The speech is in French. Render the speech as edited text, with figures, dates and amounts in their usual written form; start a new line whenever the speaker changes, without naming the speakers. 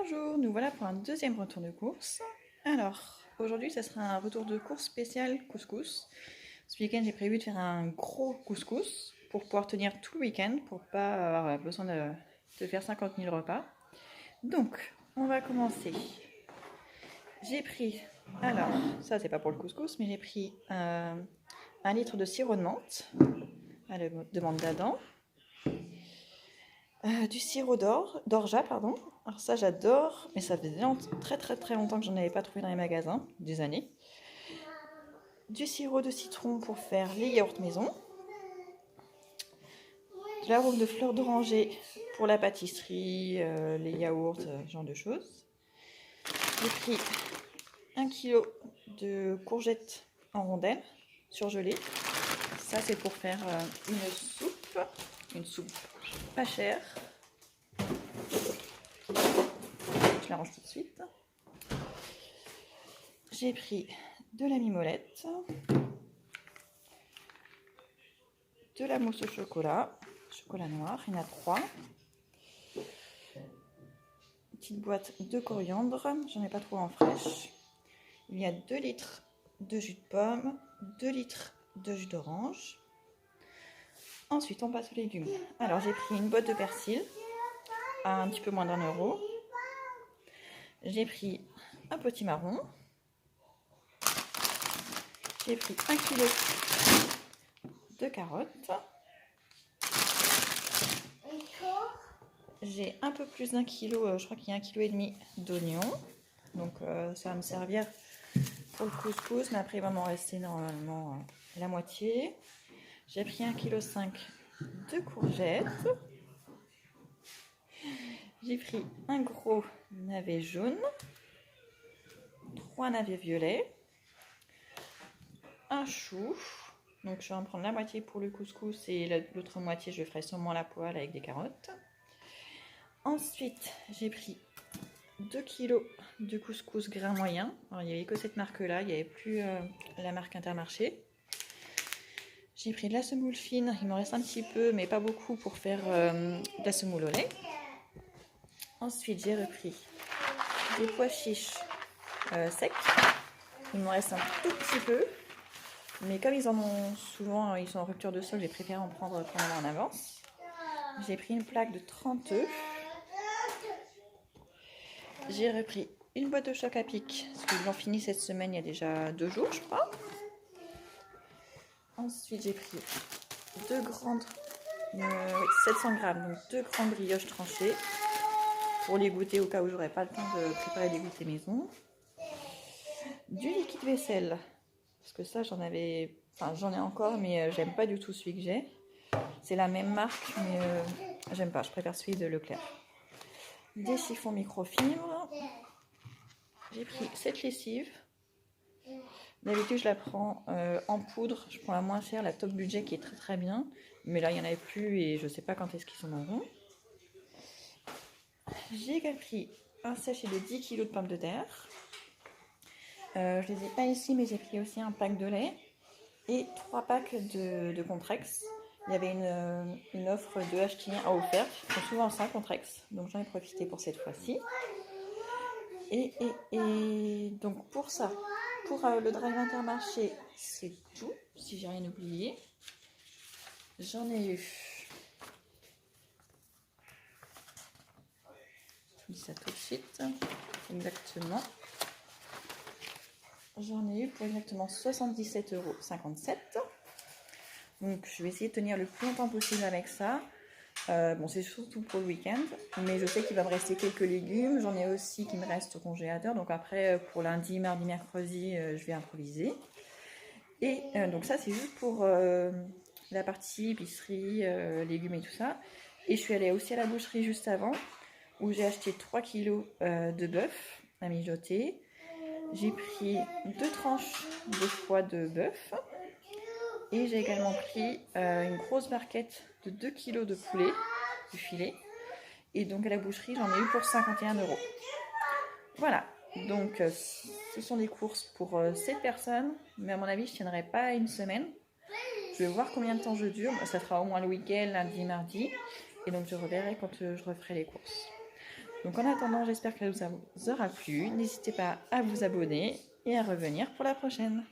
Bonjour, nous voilà pour un deuxième retour de course. Alors, aujourd'hui, ça sera un retour de course spécial couscous. Ce week-end, j'ai prévu de faire un gros couscous pour pouvoir tenir tout le week-end, pour pas avoir besoin de faire 50 000 repas. Donc, on va commencer. J'ai pris, alors, ça c'est pas pour le couscous, mais j'ai pris 1 litre de sirop de menthe, à la demande d'Adam. Du sirop d'orgeat, pardon. Alors ça j'adore, mais ça faisait très longtemps que j'en avais pas trouvé dans les magasins, des années. Du sirop de citron pour faire les yaourts maison. De l'arôme de fleur d'oranger pour la pâtisserie, les yaourts, ce genre de choses. J'ai pris 1 kg de courgettes en rondelles surgelées. Ça c'est pour faire une soupe pas chère. Je la range tout de suite. J'ai pris de la mimolette, de la mousse au chocolat noir, il y en a 3. Une petite boîte de coriandre, j'en ai pas trouvé en fraîche. Il y a 2 litres de jus de pomme, 2 litres de jus d'orange. Ensuite, on passe aux légumes. Alors, j'ai pris une boîte de persil à un petit peu moins d'€1. J'ai pris un potimarron. J'ai pris 1 kg de carottes. J'ai un peu plus d'1 kg, je crois qu'il y a 1,5 kg d'oignons. Donc ça va me servir pour le couscous, mais après il va m'en rester normalement la moitié. J'ai pris 1,5 kg de courgettes. J'ai pris un gros navet jaune, 3 navets violets, un chou. Donc je vais en prendre la moitié pour le couscous et l'autre moitié je ferai sûrement la poêle avec des carottes. Ensuite j'ai pris 2 kg de couscous grain moyen. Alors il n'y avait que cette marque là, il n'y avait plus la marque Intermarché. J'ai pris de la semoule fine, il m'en reste un petit peu mais pas beaucoup pour faire de la semoule au lait. Ensuite j'ai repris des pois chiches secs, il m'en reste un tout petit peu. Mais comme ils en ont souvent, ils sont en rupture de stock, j'ai préféré en prendre en avance. J'ai pris une plaque de 30 œufs. J'ai repris une boîte de choc à pic, parce qu'ils l'ont fini cette semaine, il y a déjà 2 jours, je crois. Ensuite, j'ai pris 700 grammes, donc 2 grandes brioches tranchées, pour les goûter au cas où j'aurais pas le temps de préparer des goûters maison. Du liquide vaisselle, parce que ça j'en ai encore, mais j'aime pas du tout celui que j'ai. C'est la même marque, mais j'aime pas, je préfère celui de Leclerc. Des chiffons microfibres. J'ai pris cette lessive. D'habitude je la prends en poudre, je prends la moins chère, la top budget qui est très bien. Mais là il n'y en avait plus et je sais pas quand est-ce qu'ils sont en rond. J'ai pris un sachet de 10 kg de pommes de terre. Je les ai pas ici, mais j'ai pris aussi un pack de lait et 3 packs de Contrex. Il y avait une offre de acheter à offert. Ils font souvent ça, Contrex. Donc j'en ai profité pour cette fois-ci. Et donc pour ça, pour le drive Intermarché, c'est tout. Si j'ai rien oublié. J'en ai eu. Je dis ça tout de suite. Exactement. J'en ai eu pour exactement 77,57 €. Donc je vais essayer de tenir le plus longtemps possible avec ça. Bon, c'est surtout pour le week-end, mais je sais qu'il va me rester quelques légumes. J'en ai aussi qui me restent au congélateur. Donc après, pour lundi, mardi, mercredi, je vais improviser. Et donc ça, c'est juste pour la partie épicerie, légumes et tout ça. Et je suis allée aussi à la boucherie juste avant, où j'ai acheté 3 kg de bœuf à mijoter. J'ai pris 2 tranches de foie de bœuf. Et j'ai également pris une grosse barquette de 2 kg de poulet, du filet. Et donc à la boucherie, j'en ai eu pour 51 €. Voilà, donc ce sont des courses pour 7 personnes. Mais à mon avis, je ne tiendrai pas une semaine. Je vais voir combien de temps je dure. Ça sera au moins le week-end, lundi, mardi. Et donc je reverrai quand je referai les courses. Donc en attendant, j'espère que ça vous aura plu. N'hésitez pas à vous abonner et à revenir pour la prochaine.